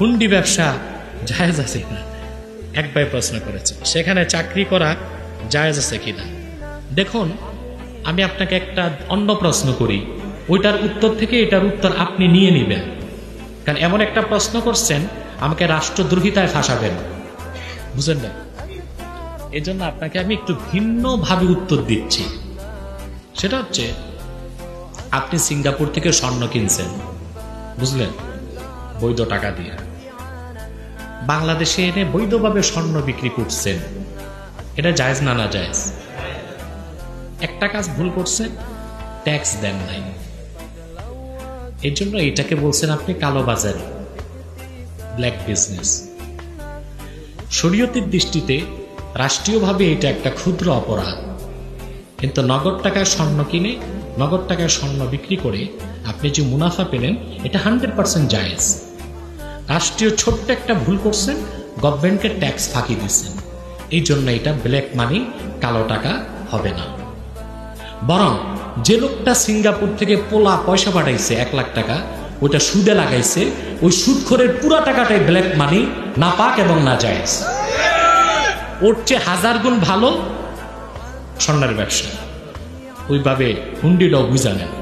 হুন্ডি ব্যবসা জায়েজ আছে কিনা এক ভাই প্রশ্ন করেছে, সেখানে চাকরি করা জায়েজ আছে কিনা। দেখুন, আমি আপনাকে একটা অন্য প্রশ্ন করি, ওইটার উত্তর থেকে এটার উত্তর আপনি নিয়ে নেবেন, কারণ এমন একটা প্রশ্ন করছেন আমাকে রাষ্ট্রদ্রোহিতায় ফাঁসাবেন, বুঝলেন না? এই জন্য আপনাকে আমি একটু ভিন্নভাবে উত্তর দিচ্ছি। সেটা হচ্ছে, আপনি সিঙ্গাপুর থেকে স্বর্ণ কিনছেন, বুঝলেন, বৈধ টাকা দিয়ে, বাংলাদেশে এনে বৈধভাবে স্বর্ণ বিক্রি করছেন, এটা জায়েজ না না জায়েজ? একটা কাজ ভুল করছেন, ট্যাক্স দেন নাই, এই জন্য এটাকে বলছেন আপনি কালোবাজারি, ব্ল্যাক বিজনেস। শরীয়তের দৃষ্টিতে রাষ্ট্রীয়ভাবে এটা একটা ক্ষুদ্র অপরাধ, কিন্তু নগদ টাকায় স্বর্ণ কিনে নগদ টাকায় স্বর্ণ বিক্রি করে আপনি যে মুনাফা পেলেন, এটা 100% জায়েজ। রাষ্ট্রীয় ছোট্ট একটা ভুল করছেন, গভর্নমেন্টকে ট্যাক্স ফাঁকি দিচ্ছেন, এই জন্য এটা ব্ল্যাক মানি, কালো টাকা হবে না। বরং যে লোকটা সিঙ্গাপুর থেকে পোলা পয়সা পাঠাইছে 1 লাখ টাকা, ওইটা সুদে লাগাইছে, ওই সুদখোরের পুরা টাকাটাই ব্ল্যাক মানি, নাপাক এবং না জায়েজ। ওর চেয়ে 1000 গুণ ভালো স্বর্ণের ব্যবসা। ওইভাবে হুন্ডিটাও বুঝা নেন।